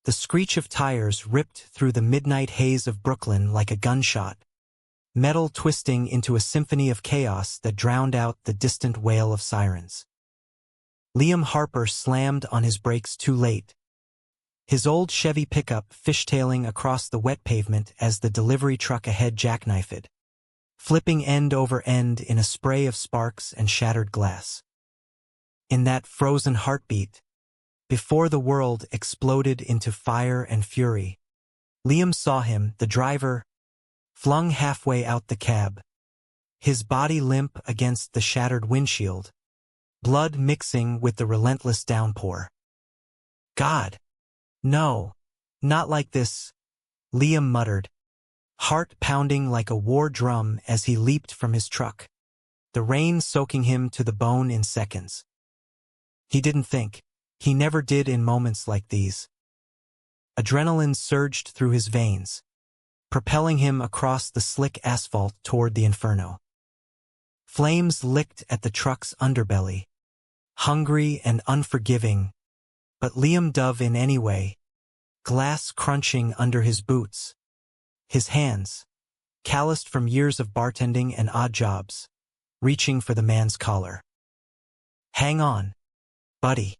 The screech of tires ripped through the midnight haze of Brooklyn like a gunshot, metal twisting into a symphony of chaos that drowned out the distant wail of sirens. Liam Harper slammed on his brakes too late, his old Chevy pickup fishtailing across the wet pavement as the delivery truck ahead jackknifed, flipping end over end in a spray of sparks and shattered glass. In that frozen heartbeat, before the world exploded into fire and fury, Liam saw him, the driver, flung halfway out the cab, his body limp against the shattered windshield, blood mixing with the relentless downpour. God! No, not like this, Liam muttered, heart pounding like a war drum as he leaped from his truck, the rain soaking him to the bone in seconds. He didn't think. He never did in moments like these. Adrenaline surged through his veins, propelling him across the slick asphalt toward the inferno. Flames licked at the truck's underbelly, hungry and unforgiving, but Liam dove in anyway, glass crunching under his boots, his hands, calloused from years of bartending and odd jobs, reaching for the man's collar. "Hang on, buddy.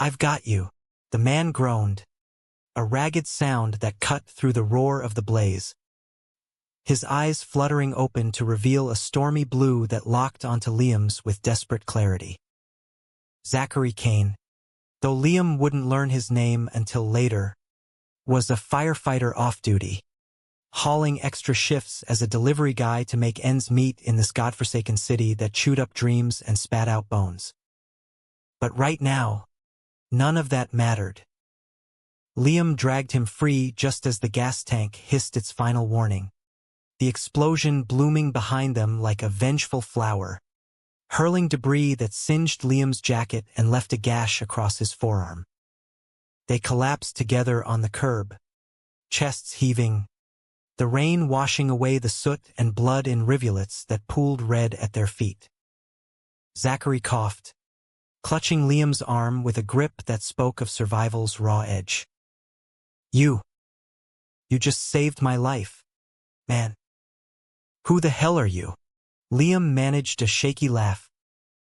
I've got you," the man groaned, a ragged sound that cut through the roar of the blaze, his eyes fluttering open to reveal a stormy blue that locked onto Liam's with desperate clarity. Zachary Kane, though Liam wouldn't learn his name until later, was a firefighter off-duty, hauling extra shifts as a delivery guy to make ends meet in this godforsaken city that chewed up dreams and spat out bones. But right now, none of that mattered. Liam dragged him free just as the gas tank hissed its final warning, the explosion blooming behind them like a vengeful flower, hurling debris that singed Liam's jacket and left a gash across his forearm. They collapsed together on the curb, chests heaving, the rain washing away the soot and blood in rivulets that pooled red at their feet. Zachary coughed, clutching Liam's arm with a grip that spoke of survival's raw edge. You just saved my life, man. Who the hell are you?" Liam managed a shaky laugh,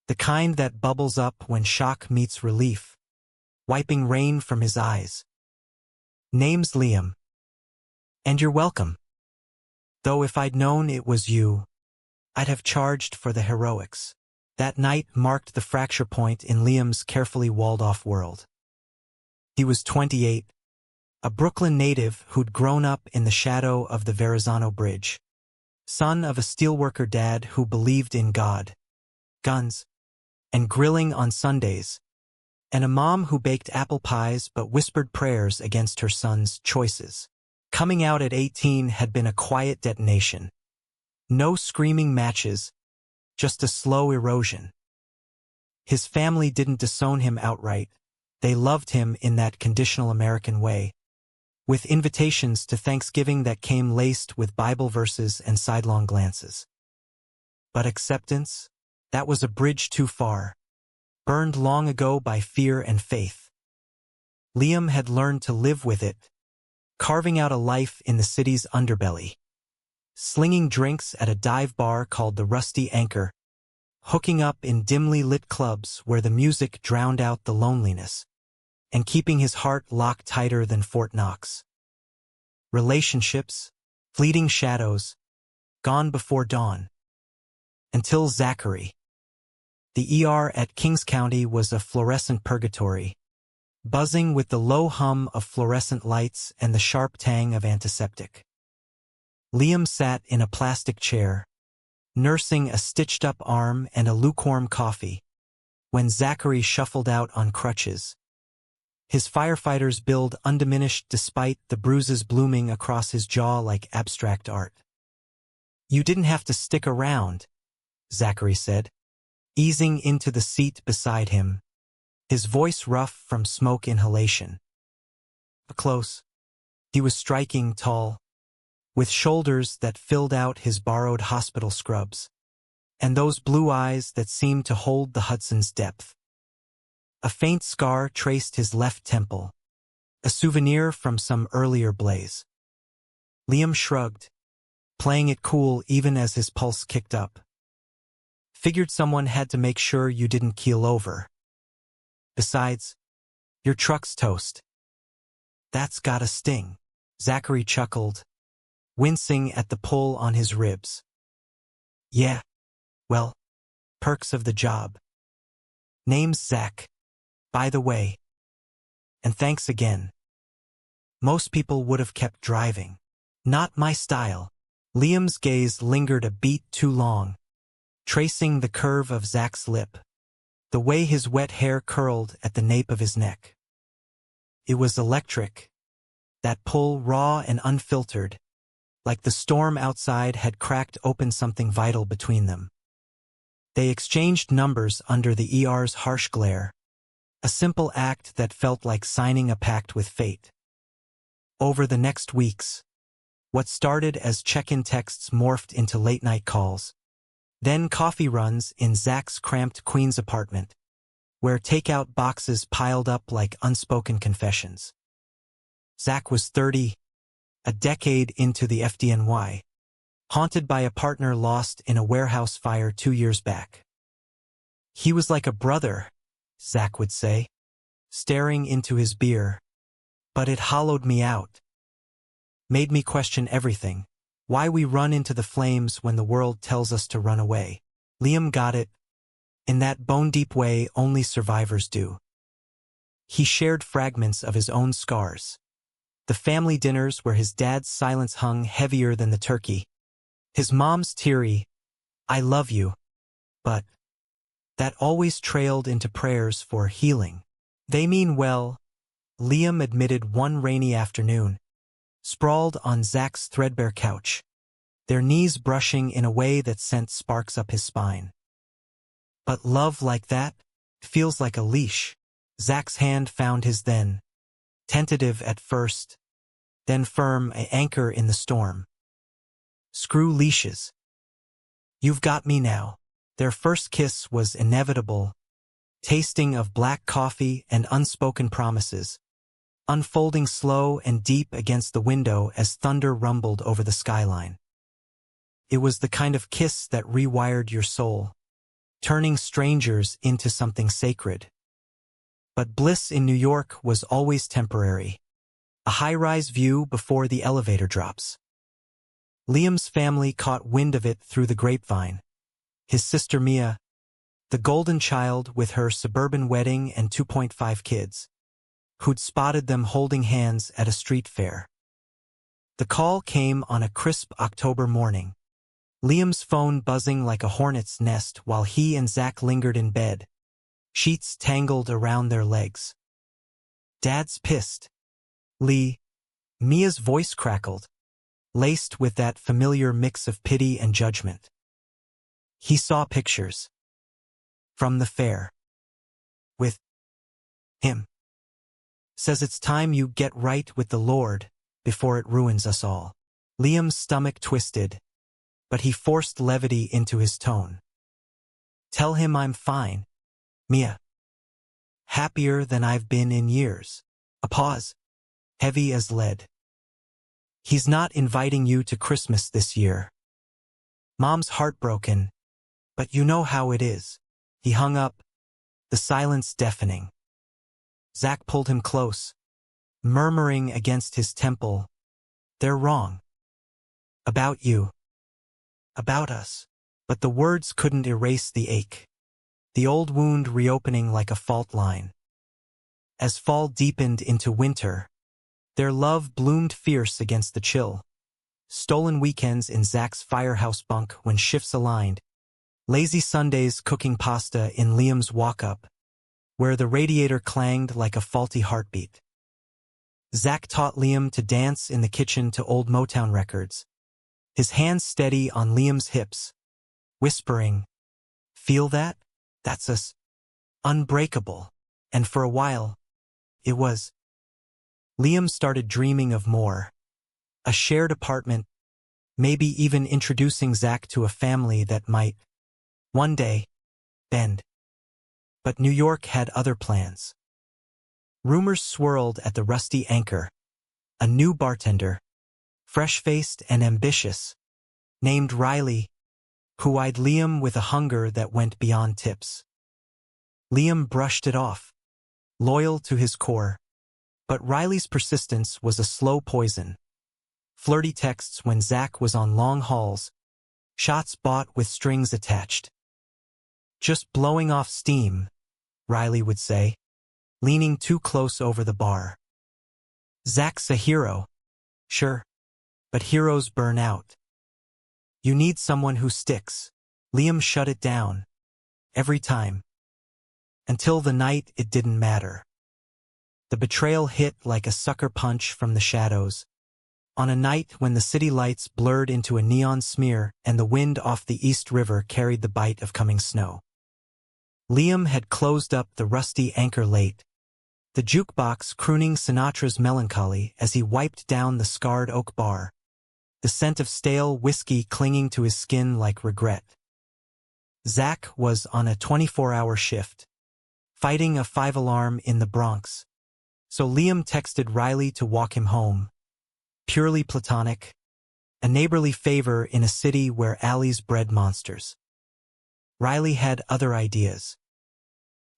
the kind that bubbles up when shock meets relief, wiping rain from his eyes. "Name's Liam. And you're welcome. Though if I'd known it was you, I'd have charged for the heroics." That night marked the fracture point in Liam's carefully walled-off world. He was 28, a Brooklyn native who'd grown up in the shadow of the Verrazano Bridge, son of a steelworker dad who believed in God, guns, and grilling on Sundays, and a mom who baked apple pies but whispered prayers against her son's choices. Coming out at 18 had been a quiet detonation. No screaming matches, just a slow erosion. His family didn't disown him outright. They loved him in that conditional American way, with invitations to Thanksgiving that came laced with Bible verses and sidelong glances. But acceptance? That was a bridge too far, burned long ago by fear and faith. Liam had learned to live with it, carving out a life in the city's underbelly, slinging drinks at a dive bar called the Rusty Anchor, hooking up in dimly lit clubs where the music drowned out the loneliness, and keeping his heart locked tighter than Fort Knox. Relationships, fleeting shadows, gone before dawn. Until Zachary. The ER at Kings County was a fluorescent purgatory, buzzing with the low hum of fluorescent lights and the sharp tang of antiseptic. Liam sat in a plastic chair, nursing a stitched-up arm and a lukewarm coffee, when Zachary shuffled out on crutches, his firefighter's build undiminished despite the bruises blooming across his jaw like abstract art. "You didn't have to stick around," Zachary said, easing into the seat beside him, his voice rough from smoke inhalation. Close. He was striking tall, with shoulders that filled out his borrowed hospital scrubs, and those blue eyes that seemed to hold the Hudson's depth. A faint scar traced his left temple, A souvenir from some earlier blaze. Liam shrugged, playing it cool even as his pulse kicked up. Figured someone had to make sure you didn't keel over. Besides, your truck's toast. That's gotta sting. Zachary chuckled, wincing at the pull on his ribs. Yeah, well, perks of the job. Name's Zach, by the way. And thanks again. Most people would have kept driving. Not my style. Liam's gaze lingered a beat too long, tracing the curve of Zach's lip, the way his wet hair curled at the nape of his neck. It was electric, that pull raw and unfiltered, like the storm outside had cracked open something vital between them. They exchanged numbers under the ER's harsh glare, a simple act that felt like signing a pact with fate. Over the next weeks, what started as check-in texts morphed into late-night calls, then coffee runs in Zach's cramped Queens apartment, where takeout boxes piled up like unspoken confessions. Zach was 30, a decade into the FDNY, haunted by a partner lost in a warehouse fire 2 years back. He was like a brother, Zach would say, staring into his beer, but it hollowed me out. Made me question everything, why we run into the flames when the world tells us to run away. Liam got it, in that bone-deep way only survivors do. He shared fragments of his own scars. The family dinners where his dad's silence hung heavier than the turkey. His mom's teary, "I love you," but that always trailed into prayers for healing. They mean well, Liam admitted one rainy afternoon, sprawled on Zach's threadbare couch, their knees brushing in a way that sent sparks up his spine. But love like that feels like a leash. Zach's hand found his then, tentative at first, then firm, an anchor in the storm. Screw leashes. You've got me now. Their first kiss was inevitable, tasting of black coffee and unspoken promises, unfolding slow and deep against the window as thunder rumbled over the skyline. It was the kind of kiss that rewired your soul, turning strangers into something sacred. But bliss in New York was always temporary, a high-rise view before the elevator drops. Liam's family caught wind of it through the grapevine. His sister Mia, the golden child with her suburban wedding and 2.5 kids, who'd spotted them holding hands at a street fair. The call came on a crisp October morning, Liam's phone buzzing like a hornet's nest while he and Zach lingered in bed, sheets tangled around their legs. "Dad's pissed." Mia's voice crackled, laced with that familiar mix of pity and judgment. He saw pictures from the fair with him. Says it's time you get right with the Lord before it ruins us all. Liam's stomach twisted, but he forced levity into his tone. "Tell him I'm fine, Mia. Happier than I've been in years." A pause, heavy as lead. "He's not inviting you to Christmas this year. Mom's heartbroken, but you know how it is." He hung up, the silence deafening. Zach pulled him close, murmuring against his temple, "They're wrong. About you. About us." But the words couldn't erase the ache, the old wound reopening like a fault line. As fall deepened into winter, their love bloomed fierce against the chill. Stolen weekends in Zach's firehouse bunk when shifts aligned, lazy Sundays cooking pasta in Liam's walk-up, where the radiator clanged like a faulty heartbeat. Zach taught Liam to dance in the kitchen to old Motown records, his hands steady on Liam's hips, whispering, "Feel that? That's us. Unbreakable." And for a while, it was. Liam started dreaming of more. A shared apartment, maybe even introducing Zach to a family that might, one day, bend. But New York had other plans. Rumors swirled at the rusty anchor. A new bartender, fresh-faced and ambitious, named Riley, who eyed Liam with a hunger that went beyond tips. Liam brushed it off, loyal to his core. But Riley's persistence was a slow poison. Flirty texts when Zach was on long hauls, shots bought with strings attached. Just blowing off steam, Riley would say, leaning too close over the bar. Zach's a hero, sure, but heroes burn out. You need someone who sticks. Liam shut it down. Every time. Until the night it didn't matter. The betrayal hit like a sucker punch from the shadows. On a night when the city lights blurred into a neon smear and the wind off the East River carried the bite of coming snow. Liam had closed up the rusty anchor late, the jukebox crooning Sinatra's melancholy as he wiped down the scarred oak bar, the scent of stale whiskey clinging to his skin like regret. Zach was on a 24-hour shift, fighting a 5-alarm in the Bronx, so Liam texted Riley to walk him home. Purely platonic, a neighborly favor in a city where alleys bred monsters. Riley had other ideas.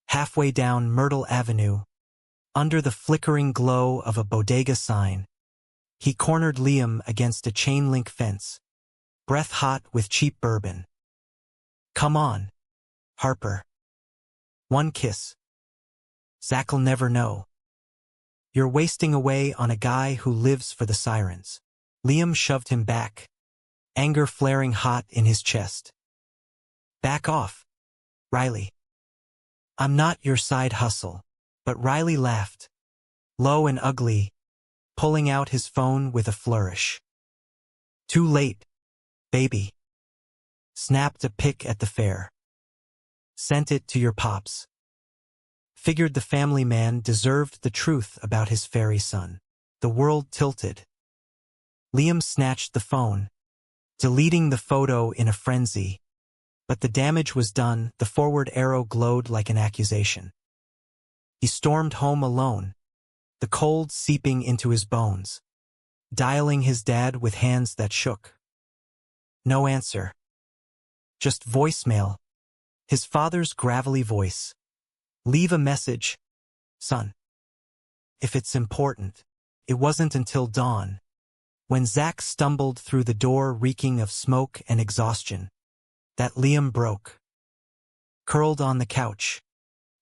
Halfway down Myrtle Avenue, under the flickering glow of a bodega sign, he cornered Liam against a chain-link fence, breath hot with cheap bourbon. Come on, Harper. One kiss. Zach'll never know. You're wasting away on a guy who lives for the sirens. Liam shoved him back, anger flaring hot in his chest. Back off, Riley. I'm not your side hustle. But Riley laughed, low and ugly, pulling out his phone with a flourish. Too late, baby. Snapped a pic at the fair. Sent it to your pops. Figured the family man deserved the truth about his fairy son. The world tilted. Liam snatched the phone, deleting the photo in a frenzy. But the damage was done. The forward arrow glowed like an accusation. He stormed home alone, the cold seeping into his bones, dialing his dad with hands that shook. No answer. Just voicemail. His father's gravelly voice. Leave a message, son. If it's important. It wasn't until dawn, when Zach stumbled through the door reeking of smoke and exhaustion, that Liam broke. Curled on the couch,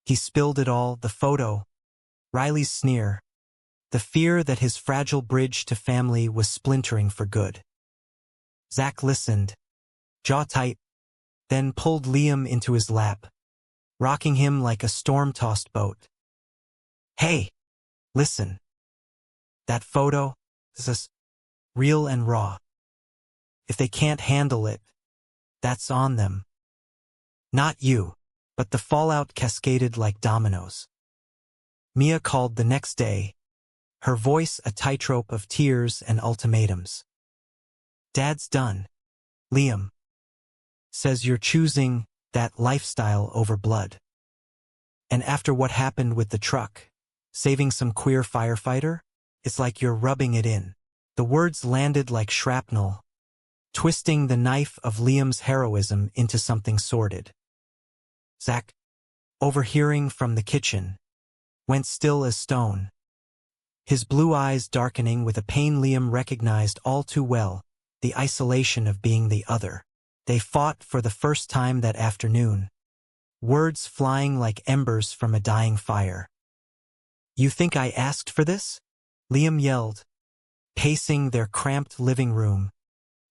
he spilled it all, the photo, Riley's sneer, the fear that his fragile bridge to family was splintering for good. Zach listened, jaw tight, then pulled Liam into his lap, rocking him like a storm-tossed boat. Hey, listen. That photo is real and raw. If they can't handle it, that's on them. Not you, but the fallout cascaded like dominoes. Mia called the next day, her voice a tightrope of tears and ultimatums. Dad's done. Liam says you're choosing that lifestyle over blood. And after what happened with the truck, saving some queer firefighter, it's like you're rubbing it in. The words landed like shrapnel, twisting the knife of Liam's heroism into something sordid. Zach, overhearing from the kitchen, went still as stone, his blue eyes darkening with a pain Liam recognized all too well, the isolation of being the other. They fought for the first time that afternoon, words flying like embers from a dying fire. You think I asked for this? Liam yelled, pacing their cramped living room,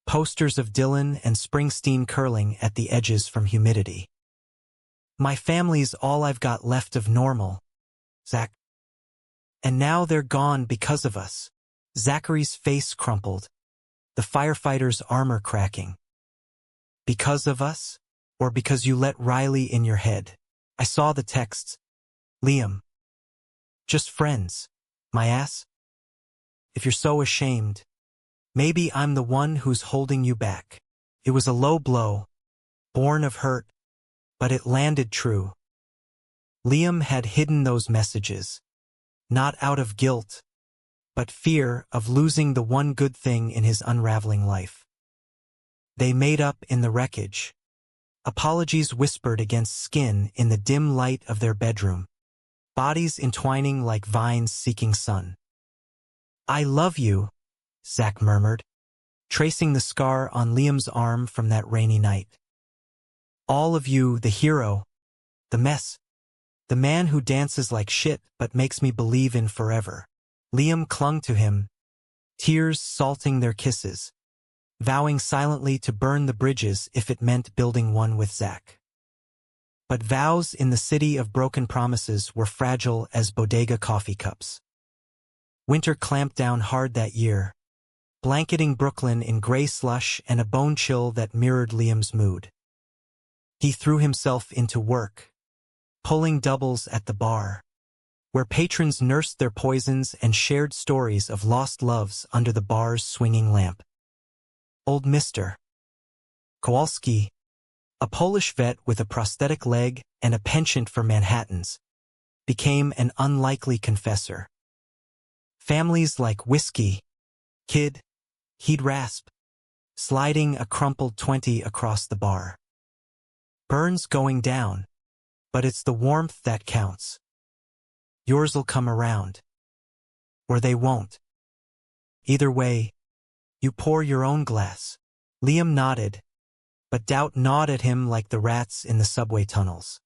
posters of Dylan and Springsteen curling at the edges from humidity. My family's all I've got left of normal, Zach. And now they're gone because of us. Zachary's face crumpled, the firefighter's armor cracking. Because of us? Or because you let Riley in your head? I saw the texts. Liam. Just friends, my ass. If you're so ashamed, maybe I'm the one who's holding you back. It was a low blow, born of hurt, but it landed true. Liam had hidden those messages, not out of guilt, but fear of losing the one good thing in his unraveling life. They made up in the wreckage. Apologies whispered against skin in the dim light of their bedroom, bodies entwining like vines seeking sun. "I love you," Zach murmured, tracing the scar on Liam's arm from that rainy night. "All of you, the hero, the mess, the man who dances like shit but makes me believe in forever." Liam clung to him, tears salting their kisses, vowing silently to burn the bridges if it meant building one with Zach. But vows in the city of broken promises were fragile as bodega coffee cups. Winter clamped down hard that year, blanketing Brooklyn in gray slush and a bone chill that mirrored Liam's mood. He threw himself into work, pulling doubles at the bar, where patrons nursed their poisons and shared stories of lost loves under the bar's swinging lamp. Old Mr. Kowalski, a Polish vet with a prosthetic leg and a penchant for Manhattans, became an unlikely confessor. Families like whiskey, kid, he'd rasp, sliding a crumpled 20 across the bar. "Burn's going down, but it's the warmth that counts. Yours'll come around. Or they won't. Either way, you pour your own glass." Liam nodded, but doubt gnawed at him like the rats in the subway tunnels.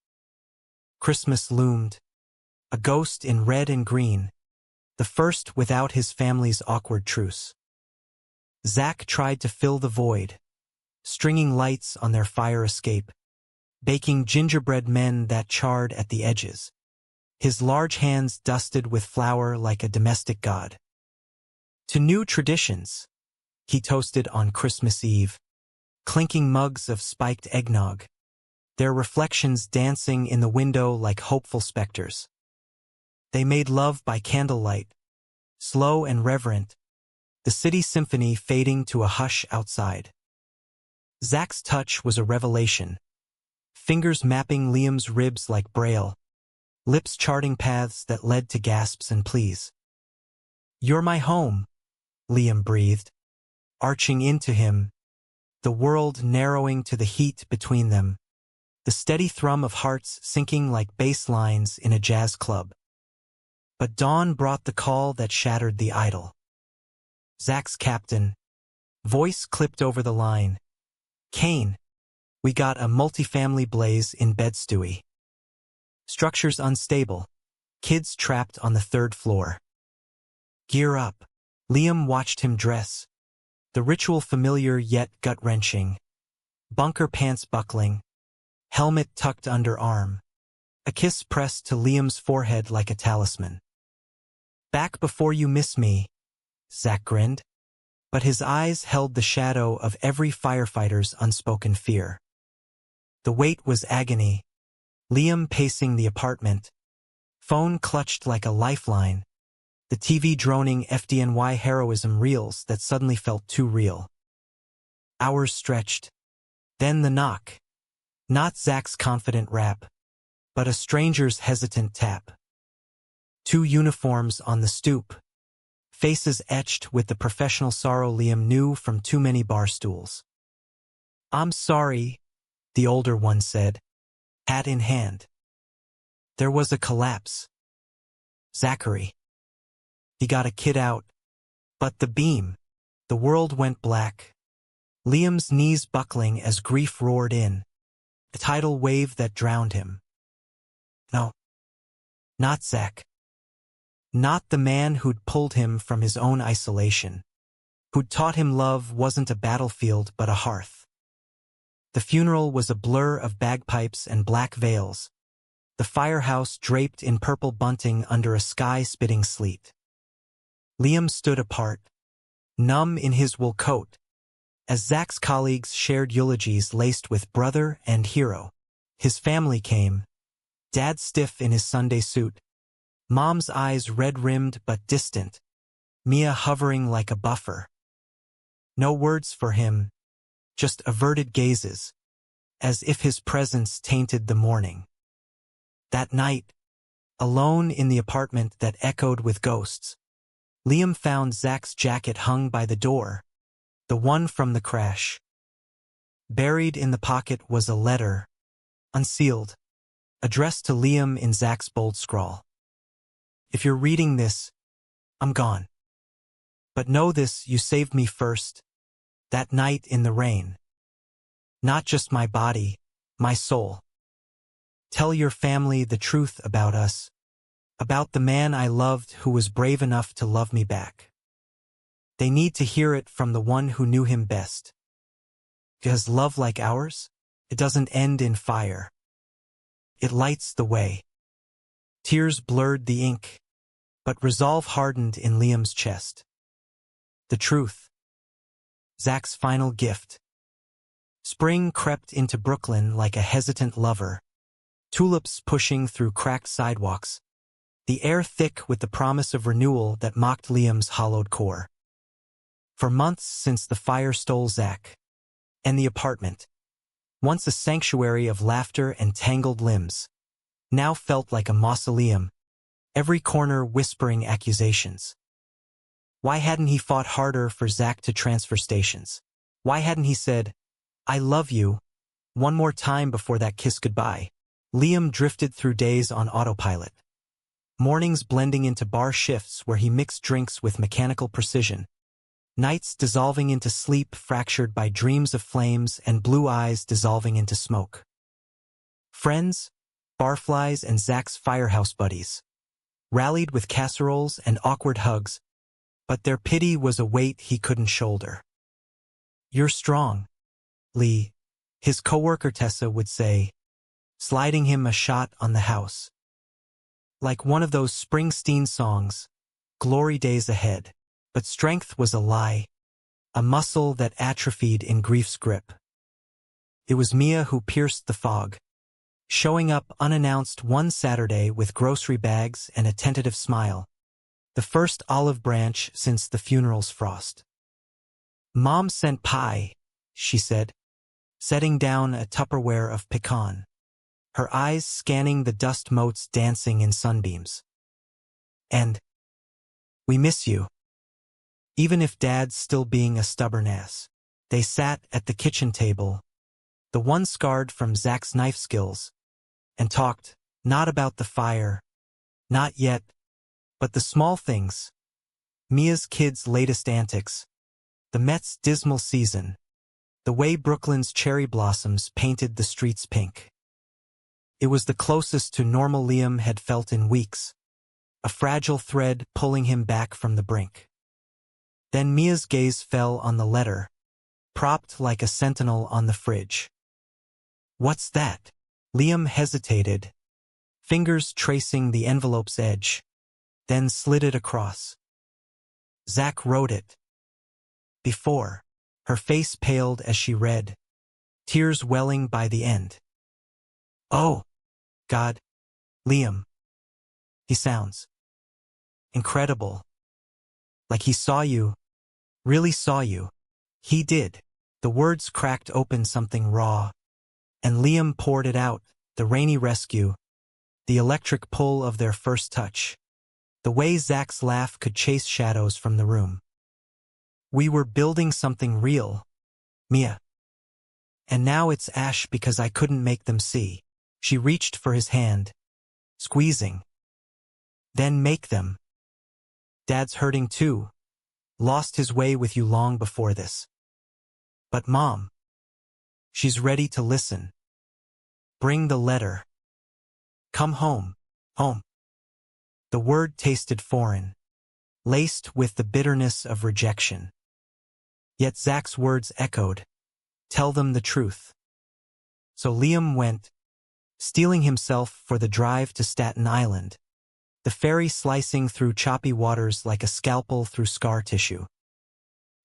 Christmas loomed, a ghost in red and green, the first without his family's awkward truce. Zach tried to fill the void, stringing lights on their fire escape, baking gingerbread men that charred at the edges, his large hands dusted with flour like a domestic god. To new traditions, he toasted on Christmas Eve, clinking mugs of spiked eggnog, their reflections dancing in the window like hopeful specters. They made love by candlelight, slow and reverent, the city symphony fading to a hush outside. Zach's touch was a revelation, fingers mapping Liam's ribs like braille, lips charting paths that led to gasps and pleas. "You're my home," Liam breathed, arching into him, the world narrowing to the heat between them, the steady thrum of hearts sinking like bass lines in a jazz club. But dawn brought the call that shattered the idyll. Zach's captain, voice clipped over the line. "Kane, we got a multifamily blaze in Bed-Stuy. Structures unstable, kids trapped on the 3rd floor. Gear up." Liam watched him dress, the ritual familiar yet gut-wrenching. Bunker pants buckling, helmet tucked under arm, a kiss pressed to Liam's forehead like a talisman. "Back before you miss me," Zach grinned, but his eyes held the shadow of every firefighter's unspoken fear. The weight was agony. Liam pacing the apartment, phone clutched like a lifeline, the TV droning FDNY heroism reels that suddenly felt too real. Hours stretched. Then the knock. Not Zach's confident rap, but a stranger's hesitant tap. 2 uniforms on the stoop, faces etched with the professional sorrow Liam knew from too many bar stools. "I'm sorry," the older one said, hat in hand. There was a collapse. Zachary. He got a kid out. But the beam. The world went black. Liam's knees buckling as grief roared in, a tidal wave that drowned him. No. Not Zach. Not the man who'd pulled him from his own isolation, who'd taught him love wasn't a battlefield but a hearth. The funeral was a blur of bagpipes and black veils, the firehouse draped in purple bunting under a sky spitting sleet. Liam stood apart, numb in his wool coat, as Zach's colleagues shared eulogies laced with brother and hero. His family came, Dad stiff in his Sunday suit, Mom's eyes red-rimmed but distant, Mia hovering like a buffer. No words for him, just averted gazes, as if his presence tainted the morning. That night, Alone in the apartment that echoed with ghosts, Liam found Zach's jacket hung by the door, the one from the crash. Buried in the pocket was a letter, unsealed, addressed to Liam in Zach's bold scrawl. If you're reading this, I'm gone. But know this, you saved me first, that night in the rain. Not just my body, my soul. Tell your family the truth about us, about the man I loved who was brave enough to love me back. They need to hear it from the one who knew him best. Because love like ours, it doesn't end in fire. It lights the way. Tears blurred the ink, but resolve hardened in Liam's chest. The truth. Zach's final gift. Spring crept into Brooklyn like a hesitant lover, tulips pushing through cracked sidewalks, the air thick with the promise of renewal that mocked Liam's hollowed core. For months since the fire stole Zach, and the apartment, once a sanctuary of laughter and tangled limbs, now felt like a mausoleum, every corner whispering accusations. Why hadn't he fought harder for Zach to transfer stations? Why hadn't he said, "I love you," one more time before that kiss goodbye? Liam drifted through days on autopilot. Mornings blending into bar shifts where he mixed drinks with mechanical precision. Nights dissolving into sleep fractured by dreams of flames and blue eyes dissolving into smoke. Friends, barflies and Zach's firehouse buddies, rallied with casseroles and awkward hugs, but their pity was a weight he couldn't shoulder. "You're strong, Lee," his coworker Tessa would say, sliding him a shot on the house. Like one of those Springsteen songs, glory days ahead. But strength was a lie, a muscle that atrophied in grief's grip. It was Mia who pierced the fog, showing up unannounced one Saturday with grocery bags and a tentative smile, the first olive branch since the funeral's frost. "Mom sent pie," she said, setting down a Tupperware of pecan, her eyes scanning the dust motes dancing in sunbeams. "And we miss you." Even if Dad's still being a stubborn ass. They sat at the kitchen table, the one scarred from Zach's knife skills, and talked, not about the fire, not yet, but the small things. Mia's kids' latest antics, the Mets' dismal season, the way Brooklyn's cherry blossoms painted the streets pink. It was the closest to normal Liam had felt in weeks, a fragile thread pulling him back from the brink. Then Mia's gaze fell on the letter, propped like a sentinel on the fridge. "What's that?" Liam hesitated, fingers tracing the envelope's edge, then slid it across. Zach wrote it. Before, her face paled as she read, tears welling by the end. "Oh, God, Liam. He sounds incredible. Like he saw you. Really saw you." He did. The words cracked open something raw, and Liam poured it out, the rainy rescue, the electric pull of their first touch, the way Zach's laugh could chase shadows from the room. "We were building something real, Mia. And now it's ash because I couldn't make them see." She reached for his hand, squeezing. "Then make them. Dad's hurting too. Lost his way with you long before this." "But Mom." She's ready to listen. "Bring the letter. Come home, home." The word tasted foreign, laced with the bitterness of rejection. Yet Zach's words echoed, "Tell them the truth." So Liam went, steeling himself for the drive to Staten Island, the ferry slicing through choppy waters like a scalpel through scar tissue.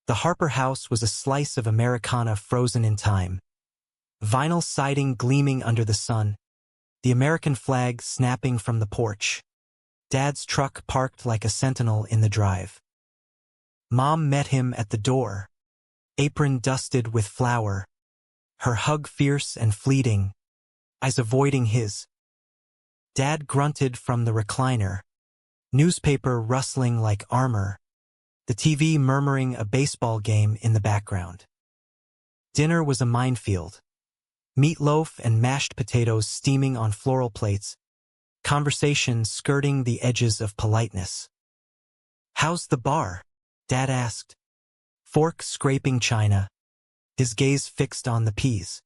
The Harper house was a slice of Americana frozen in time, vinyl siding gleaming under the sun, the American flag snapping from the porch. Dad's truck parked like a sentinel in the drive. Mom met him at the door, apron dusted with flour, her hug fierce and fleeting, eyes avoiding his. Dad grunted from the recliner, newspaper rustling like armor, the TV murmuring a baseball game in the background. Dinner was a minefield. Meatloaf and mashed potatoes steaming on floral plates, conversation skirting the edges of politeness. "How's the bar?" Dad asked. Fork scraping china, his gaze fixed on the peas.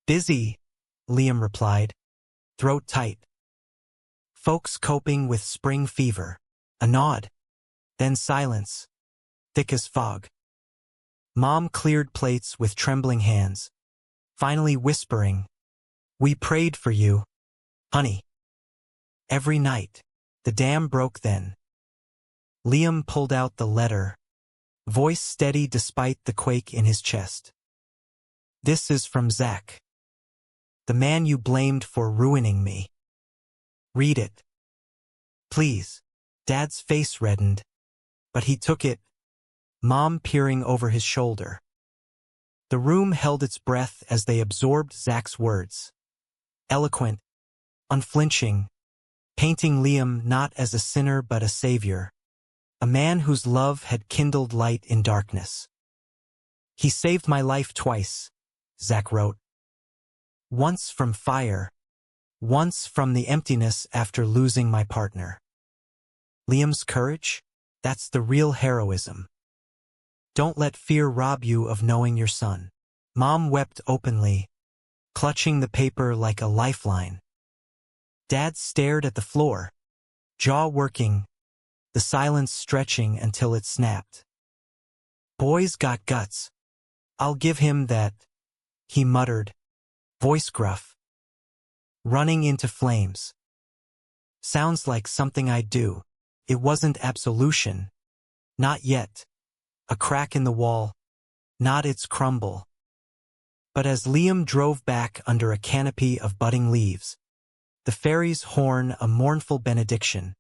"Busy," Liam replied, throat tight. "Folks coping with spring fever." A nod. Then silence, thick as fog. Mom cleared plates with trembling hands, finally whispering, "We prayed for you, honey." Every night. The dam broke then. Liam pulled out the letter, voice steady despite the quake in his chest. "This is from Zach, the man you blamed for ruining me. Read it. Please." Dad's face reddened, but he took it, Mom peering over his shoulder. The room held its breath as they absorbed Zach's words. Eloquent, unflinching, painting Liam not as a sinner but a savior, a man whose love had kindled light in darkness. "He saved my life twice," Zach wrote. "Once from fire, once from the emptiness after losing my partner." Liam's courage? That's the real heroism. Don't let fear rob you of knowing your son. Mom wept openly, clutching the paper like a lifeline. Dad stared at the floor, jaw working, the silence stretching until it snapped. "Boy's got guts. I'll give him that," he muttered, voice gruff. "Running into flames. Sounds like something I'd do." It wasn't absolution. Not yet. A crack in the wall. Not its crumble. But as Liam drove back under a canopy of budding leaves, the ferry's horn a mournful benediction,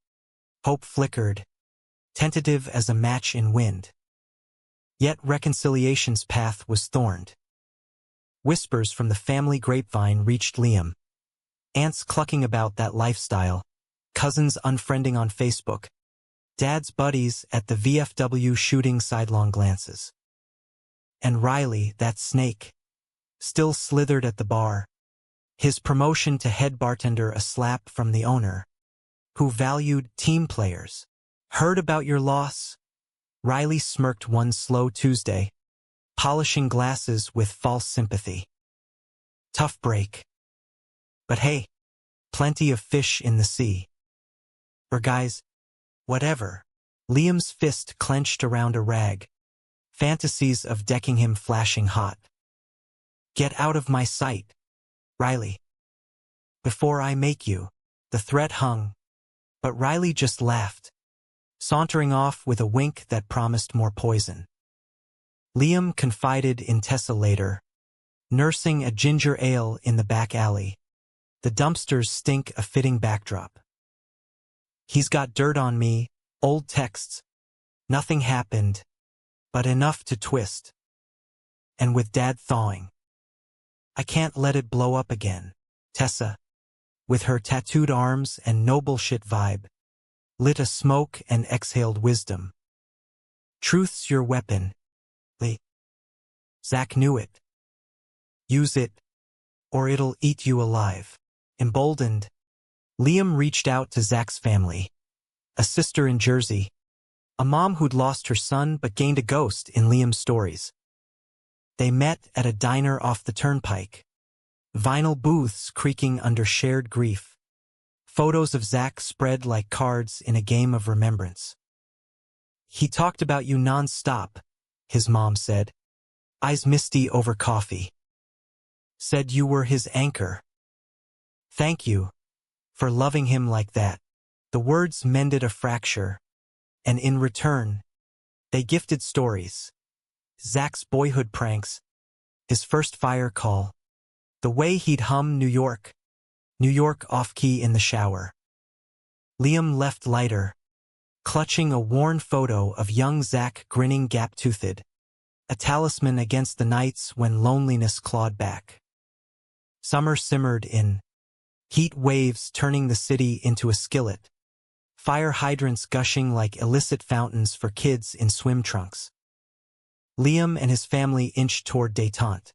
hope flickered, tentative as a match in wind. Yet reconciliation's path was thorned. Whispers from the family grapevine reached Liam. Aunts clucking about that lifestyle, cousins unfriending on Facebook, Dad's buddies at the VFW shooting sidelong glances. And Riley, that snake, still slithered at the bar, his promotion to head bartender a slap from the owner, who valued team players. "Heard about your loss?" Riley smirked one slow Tuesday, polishing glasses with false sympathy. "Tough break. But hey, plenty of fish in the sea. Or guys, whatever." Liam's fist clenched around a rag, fantasies of decking him flashing hot. "Get out of my sight, Riley, before I make you." The threat hung, but Riley just laughed, sauntering off with a wink that promised more poison. Liam confided in Tessa later, nursing a ginger ale in the back alley. The dumpsters stink a fitting backdrop. "He's got dirt on me, old texts. Nothing happened, but enough to twist." And with Dad thawing, "I can't let it blow up again." Tessa, with her tattooed arms and no bullshit vibe, lit a smoke and exhaled wisdom. "Truth's your weapon, Lee. Zach knew it. Use it, or it'll eat you alive." Emboldened, Liam reached out to Zach's family, a sister in Jersey, a mom who'd lost her son but gained a ghost in Liam's stories. They met at a diner off the turnpike, vinyl booths creaking under shared grief, photos of Zach spread like cards in a game of remembrance. "He talked about you non-stop," his mom said, eyes misty over coffee. "Said you were his anchor. Thank you for loving him like that." The words mended a fracture, and in return, they gifted stories. Zach's boyhood pranks, his first fire call, the way he'd hum New York off-key in the shower. Liam left lighter, clutching a worn photo of young Zach grinning gap-toothed, a talisman against the nights when loneliness clawed back. Summer simmered in Heat waves turning the city into a skillet. Fire hydrants gushing like illicit fountains for kids in swim trunks. Liam and his family inched toward détente.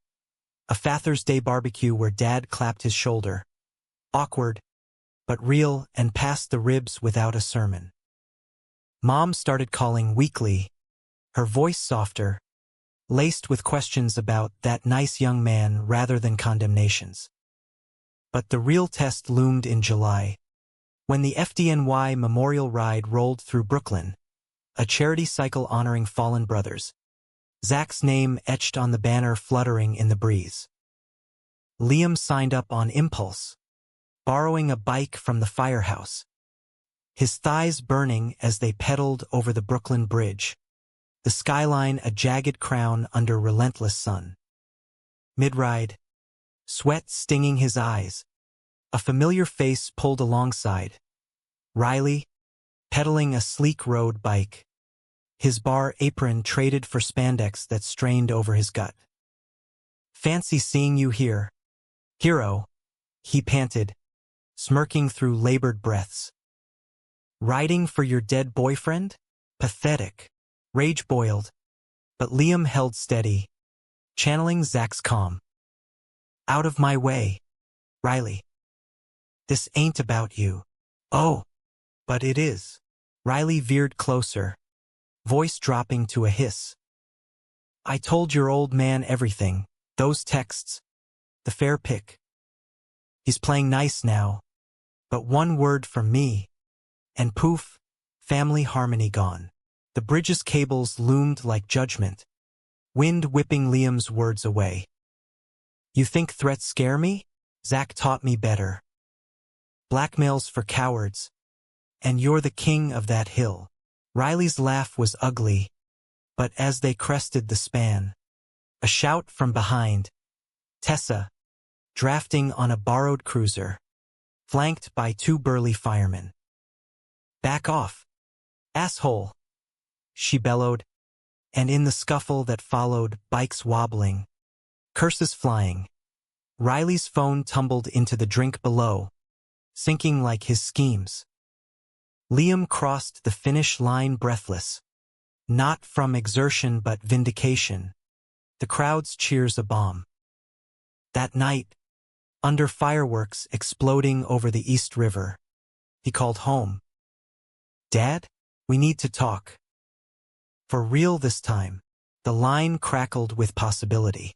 A Father's Day barbecue where Dad clapped his shoulder. Awkward, but real, and passed the ribs without a sermon. Mom started calling weekly, her voice softer, laced with questions about that nice young man rather than condemnations. But the real test loomed in July, when the FDNY Memorial Ride rolled through Brooklyn, a charity cycle honoring fallen brothers. Zach's name etched on the banner fluttering in the breeze. Liam signed up on impulse, borrowing a bike from the firehouse, his thighs burning as they pedaled over the Brooklyn Bridge, the skyline a jagged crown under relentless sun. Mid-ride, sweat stinging his eyes, a familiar face pulled alongside. Riley, pedaling a sleek road bike, his bar apron traded for spandex that strained over his gut. "Fancy seeing you here, hero," he panted, smirking through labored breaths. "Riding for your dead boyfriend? Pathetic." Rage boiled, but Liam held steady, channeling Zach's calm. "Out of my way, Riley. This ain't about you." "Oh, but it is." Riley veered closer, voice dropping to a hiss. "I told your old man everything, those texts, the fair pick. He's playing nice now, but one word from me, and poof, family harmony gone." The bridge's cables loomed like judgment, wind whipping Liam's words away. "You think threats scare me? Zach taught me better. Blackmail's for cowards, and you're the king of that hill." Riley's laugh was ugly, but as they crested the span, a shout from behind. Tessa, drafting on a borrowed cruiser, flanked by two burly firemen. "Back off, asshole," she bellowed, and in the scuffle that followed, bikes wobbling, curses flying, Riley's phone tumbled into the drink below, sinking like his schemes. Liam crossed the finish line breathless, not from exertion but vindication, the crowd's cheers a bomb. That night, under fireworks exploding over the East River, he called home. "Dad, we need to talk." For real this time, the line crackled with possibility.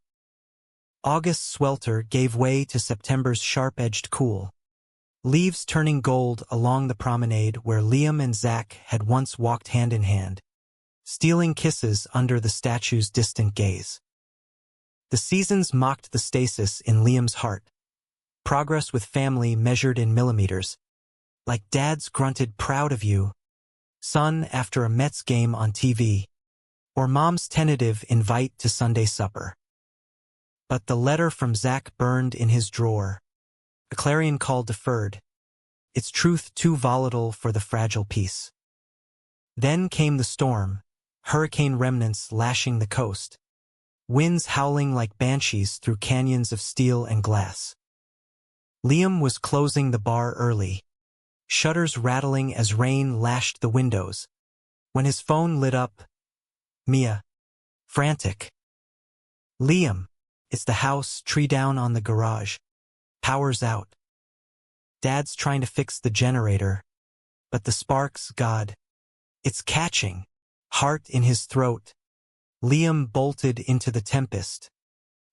August's swelter gave way to September's sharp-edged cool, leaves turning gold along the promenade where Liam and Zach had once walked hand in hand, stealing kisses under the statue's distant gaze. The seasons mocked the stasis in Liam's heart, progress with family measured in millimeters, like Dad's grunted "proud of you," son after a Mets game on TV, or Mom's tentative invite to Sunday supper. But the letter from Zach burned in his drawer, a clarion call deferred, its truth too volatile for the fragile peace. Then came the storm, hurricane remnants lashing the coast, winds howling like banshees through canyons of steel and glass. Liam was closing the bar early, shutters rattling as rain lashed the windows, when his phone lit up. Mia, frantic. "Liam, it's the house, tree down on the garage. Power's out. Dad's trying to fix the generator, but the sparks, God, it's catching." Heart in his throat, Liam bolted into the tempest,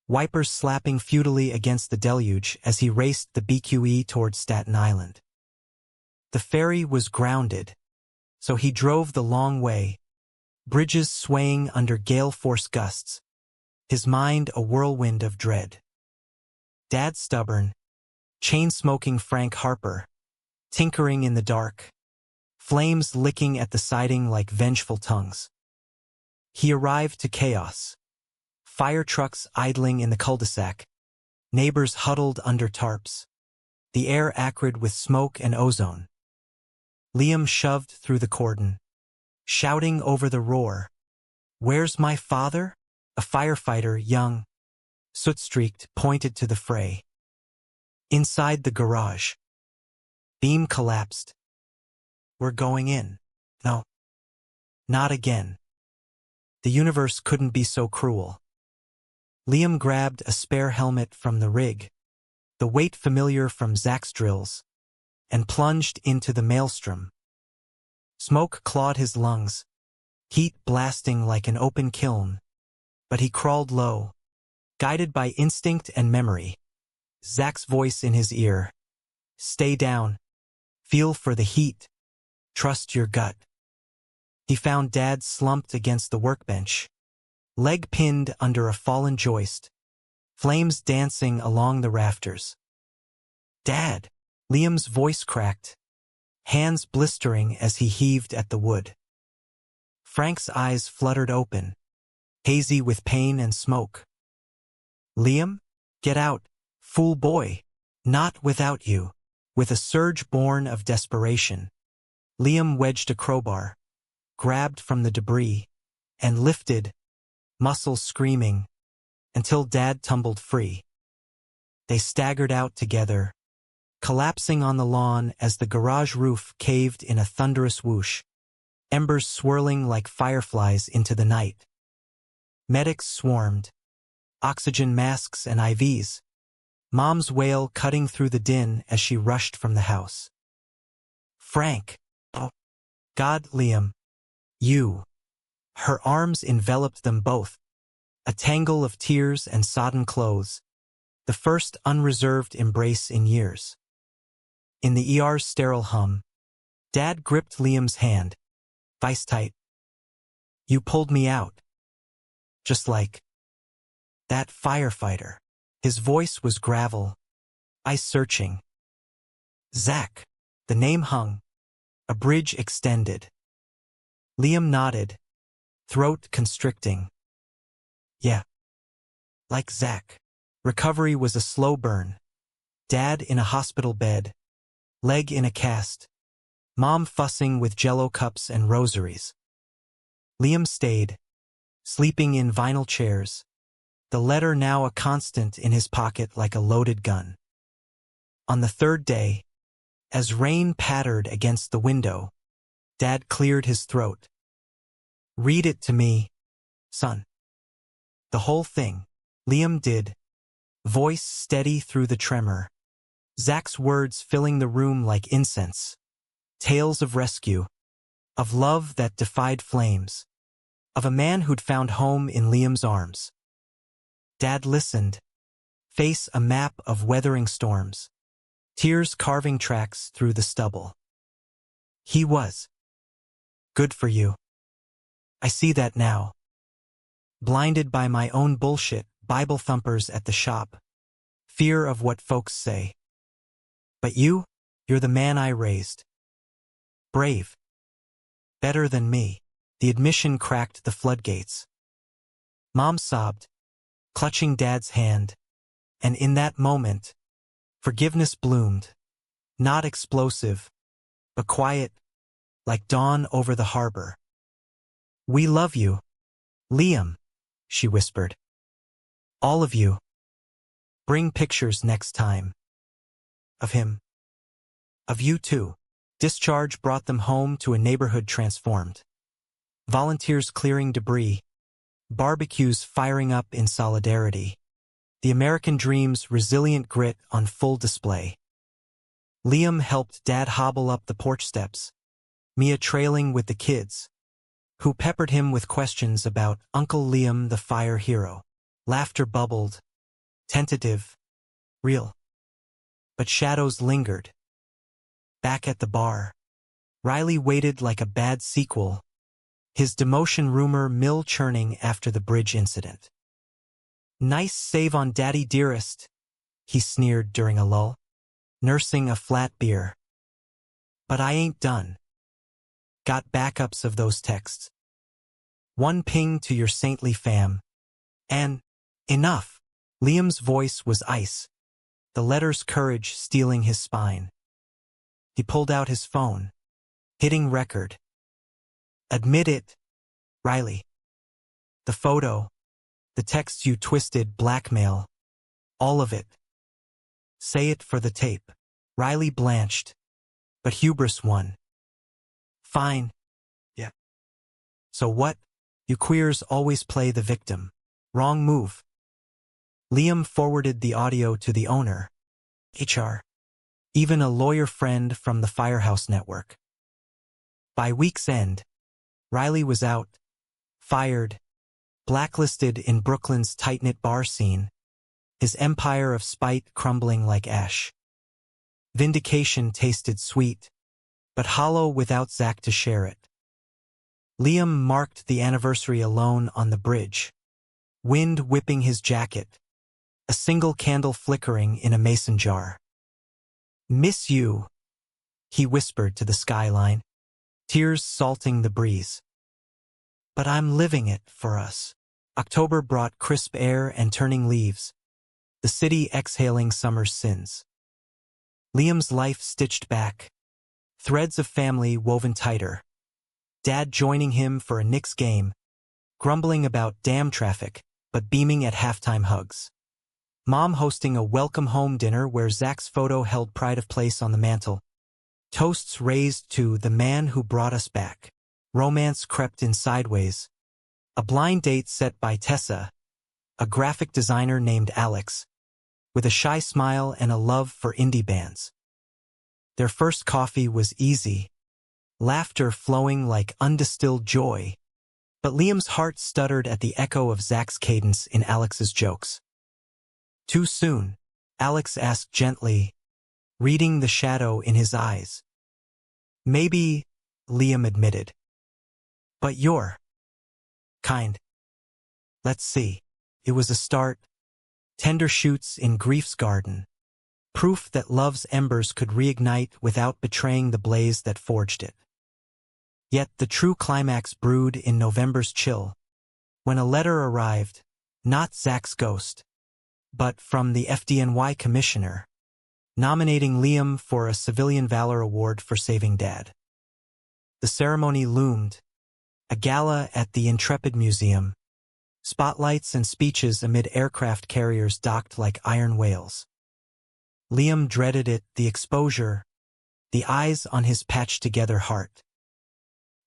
wipers slapping futilely against the deluge as he raced the BQE toward Staten Island. The ferry was grounded, so he drove the long way, bridges swaying under gale-force gusts, his mind a whirlwind of dread. Dad stubborn, chain-smoking Frank Harper, tinkering in the dark, flames licking at the siding like vengeful tongues. He arrived to chaos, fire trucks idling in the cul-de-sac, neighbors huddled under tarps, the air acrid with smoke and ozone. Liam shoved through the cordon, shouting over the roar, "Where's my father?" A firefighter, young, soot-streaked, pointed to the fray. Inside the garage. Beam collapsed. We're going in. No. Not again. The universe couldn't be so cruel. Liam grabbed a spare helmet from the rig, the weight familiar from Zach's drills, and plunged into the maelstrom. Smoke clawed his lungs, heat blasting like an open kiln, but he crawled low, guided by instinct and memory. Zach's voice in his ear. Stay down. Feel for the heat. Trust your gut. He found Dad slumped against the workbench, leg pinned under a fallen joist, flames dancing along the rafters. Dad! Liam's voice cracked, hands blistering as he heaved at the wood. Frank's eyes fluttered open, hazy with pain and smoke. Liam? Get out, fool boy. Not without you. With a surge born of desperation, Liam wedged a crowbar, grabbed from the debris, and lifted, muscles screaming, until Dad tumbled free. They staggered out together, collapsing on the lawn as the garage roof caved in a thunderous whoosh, embers swirling like fireflies into the night. Medics swarmed, oxygen masks and IVs, Mom's wail cutting through the din as she rushed from the house. Frank! Oh, God, Liam. You. Her arms enveloped them both, a tangle of tears and sodden clothes, the first unreserved embrace in years. In the ER's sterile hum, Dad gripped Liam's hand, vice tight. You pulled me out. Just like that firefighter. His voice was gravel, eyes searching. Zach. The name hung, a bridge extended. Liam nodded, throat constricting. Yeah. Like Zach. Recovery was a slow burn. Dad in a hospital bed, leg in a cast, Mom fussing with Jell-O cups and rosaries. Liam stayed, sleeping in vinyl chairs, the letter now a constant in his pocket like a loaded gun. On the third day, as rain pattered against the window, Dad cleared his throat. Read it to me, son. The whole thing. Liam did, voice steady through the tremor. Zach's words filling the room like incense. Tales of rescue, of love that defied flames, of a man who'd found home in Liam's arms. Dad listened, face a map of weathering storms, tears carving tracks through the stubble. He was. Good for you. I see that now. Blinded by my own bullshit, Bible thumpers at the shop, fear of what folks say. But you're the man I raised. Brave. Better than me. The admission cracked the floodgates. Mom sobbed, clutching Dad's hand, and in that moment, forgiveness bloomed, not explosive, but quiet, like dawn over the harbor. We love you, Liam, she whispered. All of you. Bring pictures next time. Of him. Of you too. Discharge brought them home to a neighborhood transformed. Volunteers clearing debris, barbecues firing up in solidarity. The American dream's resilient grit on full display. Liam helped Dad hobble up the porch steps, Mia trailing with the kids, who peppered him with questions about Uncle Liam the fire hero. Laughter bubbled, tentative, real. But shadows lingered. Back at the bar, Riley waited like a bad sequel, his demotion rumor mill churning after the bridge incident. Nice save on Daddy dearest, he sneered during a lull, nursing a flat beer. But I ain't done. Got backups of those texts. One ping to your saintly fam. And enough. Liam's voice was ice, the letter's courage stealing his spine. He pulled out his phone, hitting record. Admit it, Riley. The photo, the text you twisted, blackmail, all of it. Say it for the tape. Riley blanched, but hubris won. Fine. Yeah. So what? You queers always play the victim. Wrong move. Liam forwarded the audio to the owner, HR, even a lawyer friend from the Firehouse Network. By week's end, Riley was out, fired, blacklisted in Brooklyn's tight-knit bar scene, his empire of spite crumbling like ash. Vindication tasted sweet, but hollow without Zach to share it. Liam marked the anniversary alone on the bridge, wind whipping his jacket, a single candle flickering in a mason jar. "Miss you," he whispered to the skyline, tears salting the breeze. "But I'm living it for us." October brought crisp air and turning leaves, the city exhaling summer's sins. Liam's life stitched back, threads of family woven tighter. Dad joining him for a Knicks game, grumbling about damn traffic, but beaming at halftime hugs. Mom hosting a welcome home dinner where Zach's photo held pride of place on the mantel. Toasts raised to the man who brought us back. Romance crept in sideways. A blind date set by Tessa, a graphic designer named Alex, with a shy smile and a love for indie bands. Their first coffee was easy, laughter flowing like undistilled joy, but Liam's heart stuttered at the echo of Zach's cadence in Alex's jokes. Too soon, Alex asked gently, reading the shadow in his eyes. "Maybe," Liam admitted. "But you're kind." "Let's see." It was a start. Tender shoots in grief's garden. Proof that love's embers could reignite without betraying the blaze that forged it. Yet the true climax brewed in November's chill, when a letter arrived, not Zach's ghost, but from the FDNY commissioner, nominating Liam for a Civilian Valor Award for saving Dad. The ceremony loomed, a gala at the Intrepid Museum, spotlights and speeches amid aircraft carriers docked like iron whales. Liam dreaded it, the exposure, the eyes on his patched-together heart.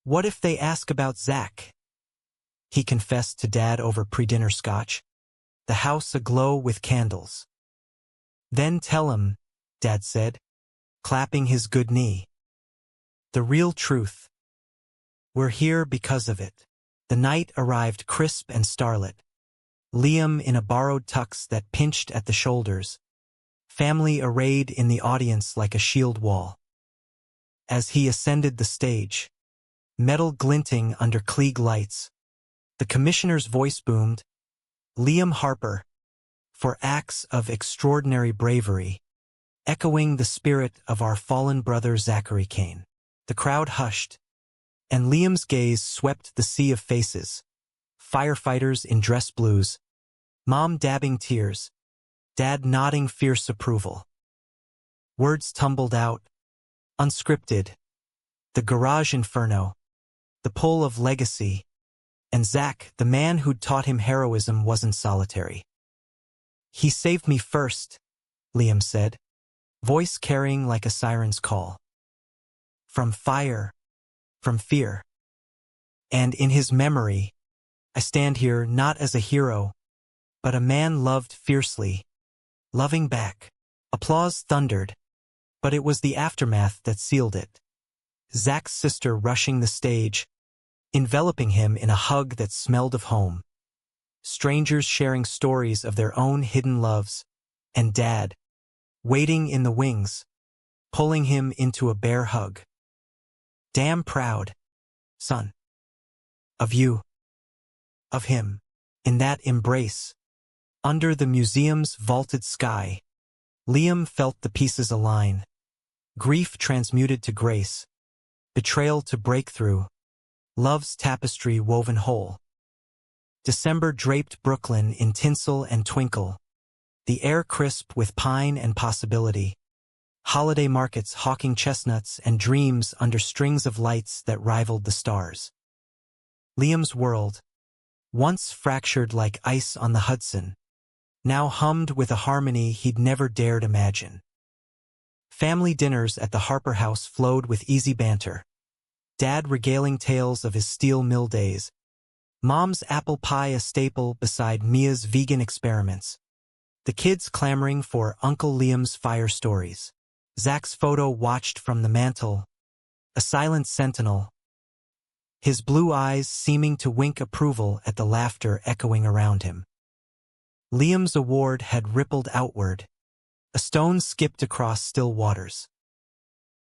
What if they ask about Zach? He confessed to Dad over pre-dinner scotch, the house aglow with candles. "Then tell him," Dad said, clapping his good knee. "The real truth. We're here because of it." The night arrived crisp and starlit. Liam in a borrowed tux that pinched at the shoulders, family arrayed in the audience like a shield wall. As he ascended the stage, metal glinting under Klieg lights, the commissioner's voice boomed, "Liam Harper, for acts of extraordinary bravery, echoing the spirit of our fallen brother Zachary Kane." The crowd hushed, and Liam's gaze swept the sea of faces, firefighters in dress blues, Mom dabbing tears, Dad nodding fierce approval. Words tumbled out, unscripted, the garage inferno, the pull of legacy, and Zach, the man who'd taught him heroism, wasn't solitary. "He saved me first," Liam said, voice carrying like a siren's call. "From fire, from fear. And in his memory, I stand here not as a hero, but a man loved fiercely, loving back." Applause thundered, but it was the aftermath that sealed it. Zach's sister rushing the stage, enveloping him in a hug that smelled of home. Strangers sharing stories of their own hidden loves, and Dad, waiting in the wings, pulling him into a bear hug. "Damn proud, son. Of you. Of him." In that embrace, under the museum's vaulted sky, Liam felt the pieces align. Grief transmuted to grace, betrayal to breakthrough, love's tapestry woven whole. December draped Brooklyn in tinsel and twinkle, the air crisp with pine and possibility. Holiday markets hawking chestnuts and dreams under strings of lights that rivaled the stars. Liam's world, once fractured like ice on the Hudson, now hummed with a harmony he'd never dared imagine. Family dinners at the Harper house flowed with easy banter, Dad regaling tales of his steel mill days, Mom's apple pie a staple beside Mia's vegan experiments, the kids clamoring for Uncle Liam's fire stories. Zach's photo watched from the mantel, a silent sentinel, his blue eyes seeming to wink approval at the laughter echoing around him. Liam's award had rippled outward, a stone skipped across still waters.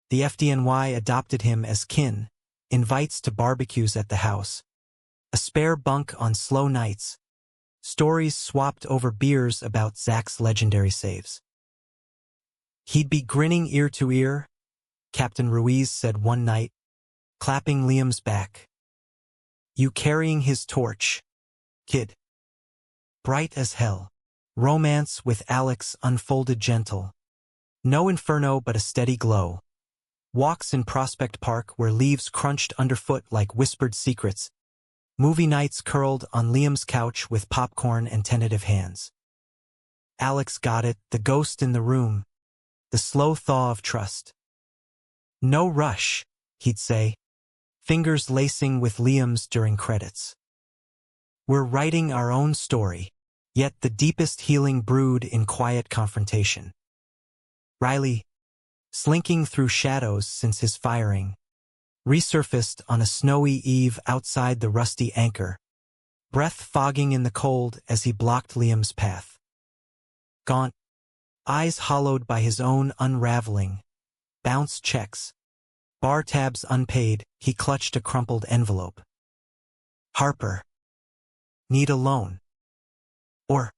The FDNY adopted him as kin, invites to barbecues at the house, a spare bunk on slow nights, stories swapped over beers about Zach's legendary saves. He'd be grinning ear to ear, Captain Ruiz said one night, clapping Liam's back. You carrying his torch, kid. Bright as hell. Romance with Alex unfolded gentle. No inferno but a steady glow. Walks in Prospect Park where leaves crunched underfoot like whispered secrets. Movie nights curled on Liam's couch with popcorn and tentative hands. Alex got it, the ghost in the room, the slow thaw of trust. No rush, he'd say, fingers lacing with Liam's during credits. We're writing our own story, yet the deepest healing brewed in quiet confrontation. Riley, slinking through shadows since his firing, resurfaced on a snowy eve outside the rusty anchor, breath fogging in the cold as he blocked Liam's path. Gaunt, eyes hollowed by his own unraveling, bounced checks, bar tabs unpaid, he clutched a crumpled envelope. Harper. Need a loan. Or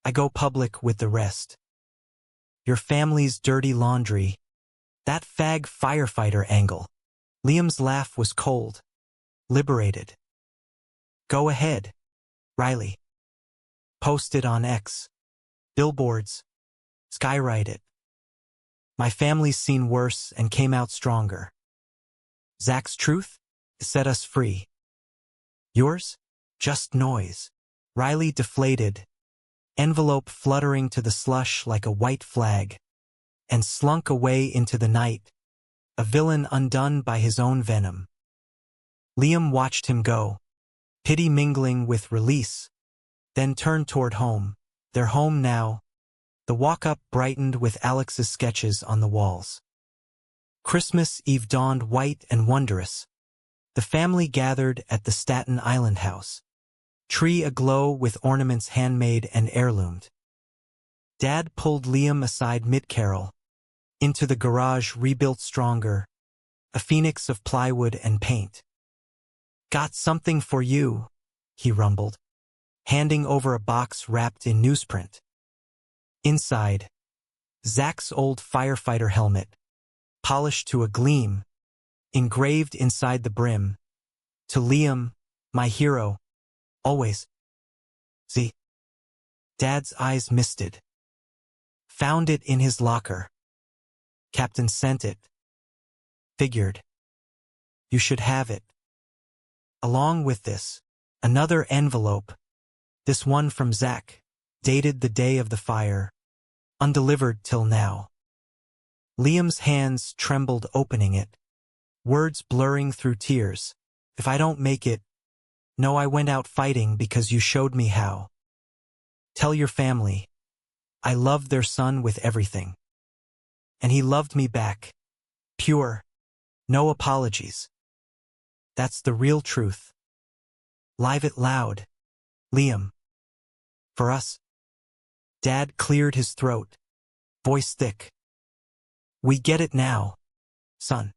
I go public with the rest. Your family's dirty laundry. That fag firefighter angle. Liam's laugh was cold, liberated. Go ahead, Riley. Post it on X. Billboards. Skywrite it. My family's seen worse and came out stronger. Zach's truth set us free. Yours? Just noise. Riley deflated, envelope fluttering to the slush like a white flag, and slunk away into the night, a villain undone by his own venom. Liam watched him go, pity mingling with release, then turned toward home, their home now. The walk-up brightened with Alex's sketches on the walls. Christmas Eve dawned white and wondrous. The family gathered at the Staten Island house, tree aglow with ornaments handmade and heirloomed. Dad pulled Liam aside mid-carol, into the garage rebuilt stronger, a phoenix of plywood and paint. Got something for you, he rumbled, handing over a box wrapped in newsprint. Inside, Zach's old firefighter helmet, polished to a gleam, engraved inside the brim. To Liam, my hero, always. See? Dad's eyes misted. Found it in his locker. Captain sent it. Figured. You should have it. Along with this, another envelope, this one from Zach, dated the day of the fire, undelivered till now. Liam's hands trembled opening it, words blurring through tears. If I don't make it, no, I went out fighting because you showed me how. Tell your family, I loved their son with everything. And he loved me back. Pure. No apologies. That's the real truth. Live it loud, Liam. For us. Dad cleared his throat, voice thick. We get it now, son.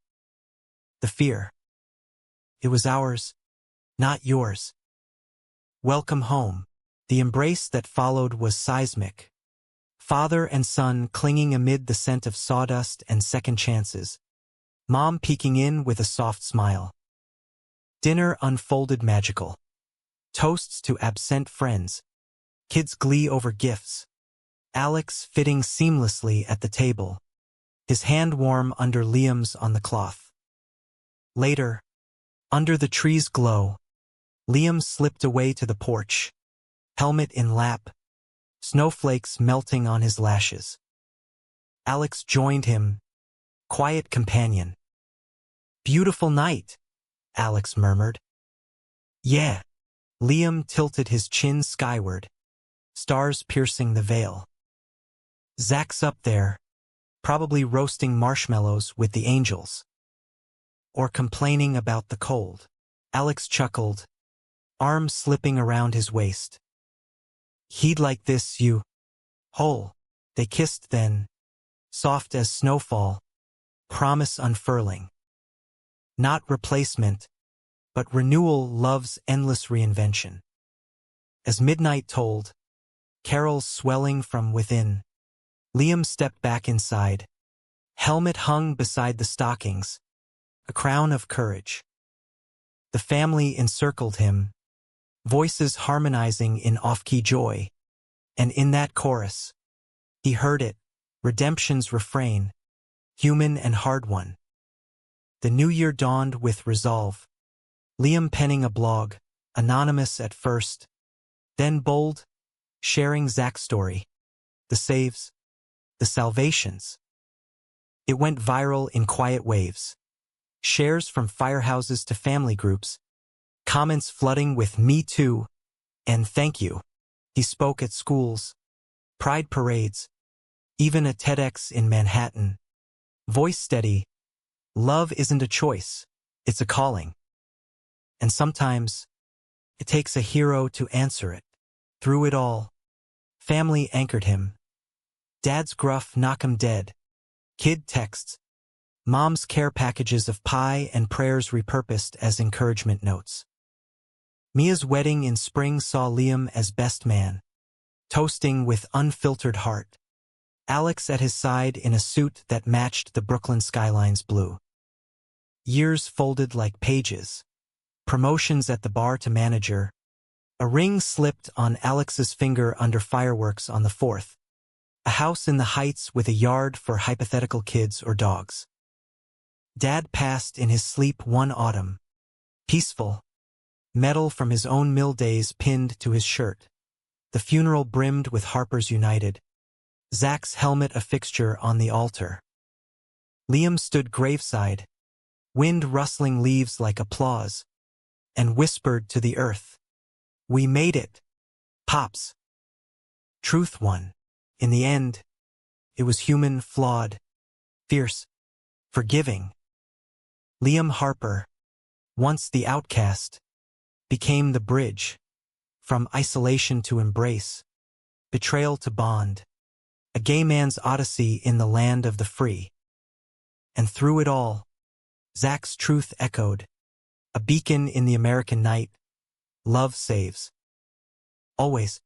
The fear. It was ours, not yours. Welcome home. The embrace that followed was seismic. Father and son clinging amid the scent of sawdust and second chances. Mom peeking in with a soft smile. Dinner unfolded magical. Toasts to absent friends. Kids' glee over gifts. Alex fitting seamlessly at the table, his hand warm under Liam's on the cloth. Later, under the tree's glow, Liam slipped away to the porch, helmet in lap, snowflakes melting on his lashes. Alex joined him, quiet companion. "Beautiful night," Alex murmured. "Yeah." Liam tilted his chin skyward, stars piercing the veil. "Zach's up there, probably roasting marshmallows with the angels. Or complaining about the cold." Alex chuckled, arm slipping around his waist. "He'd like this, you hole." They kissed then, soft as snowfall, promise unfurling. Not replacement, but renewal, love's endless reinvention. As midnight tolled, carols swelling from within, Liam stepped back inside. Helmet hung beside the stockings, a crown of courage. The family encircled him, voices harmonizing in off-key joy, and in that chorus, he heard it, redemption's refrain, human and hard-won. The new year dawned with resolve. Liam penning a blog, anonymous at first, then bold, sharing Zach's story, the saves, the salvations. It went viral in quiet waves. Shares from firehouses to family groups, comments flooding with "me too" and "thank you." He spoke at schools, pride parades, even a TEDx in Manhattan. Voice steady, love isn't a choice, it's a calling. And sometimes, it takes a hero to answer it. Through it all, family anchored him. Dad's gruff knock 'em dead. Kid texts. Mom's care packages of pie and prayers repurposed as encouragement notes. Mia's wedding in spring saw Liam as best man, toasting with unfiltered heart. Alex at his side in a suit that matched the Brooklyn skyline's blue. Years folded like pages. Promotions at the bar to manager. A ring slipped on Alex's finger under fireworks on the 4th. A house in the Heights with a yard for hypothetical kids or dogs. Dad passed in his sleep one autumn. Peaceful. Medal from his own mill days pinned to his shirt. The funeral brimmed with Harper's United. Zach's helmet a fixture on the altar. Liam stood graveside, wind rustling leaves like applause, and whispered to the earth, "We made it, Pops." Truth won. In the end, it was human, flawed, fierce, forgiving. Liam Harper, once the outcast, became the bridge, from isolation to embrace, betrayal to bond, a gay man's odyssey in the land of the free. And through it all, Zach's truth echoed, a beacon in the American night, love saves. Always.